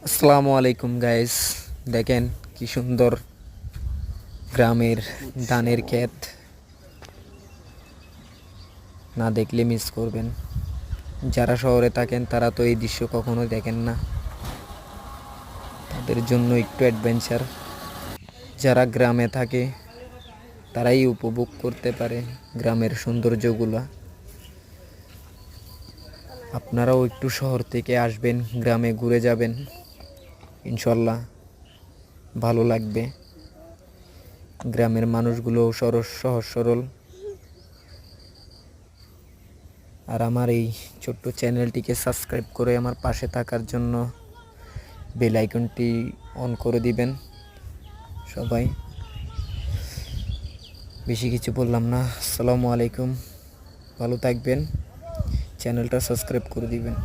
আসসালামু আলাইকুম গাইস, দেখেন কি সুন্দর গ্রামের ধানের ক্ষেত। না দেখলে মিস করবেন। যারা শহরে থাকেন তারা তো এই দৃশ্য কখনো দেখেন না, তাদের জন্য একটু অ্যাডভেঞ্চার। যারা গ্রামে থাকে তারাই উপভোগ করতে পারে গ্রামের সৌন্দর্যগুলো। আপনারাও একটু শহর থেকে আসবেন, গ্রামে ঘুরে যাবেন, ইনশাল্লাহ ভালো লাগবে। গ্রামের মানুষগুলো সহজ সরল। আর আমার এই ছোট্ট চ্যানেলটিকে সাবস্ক্রাইব করে আমার পাশে থাকার জন্য বেল আইকনটি অন করে দিবেন সবাই। বেশি কিছু বললাম না। আসসালামু আলাইকুম, ভালো থাকবেন, চ্যানেলটা সাবস্ক্রাইব করে দিবেন।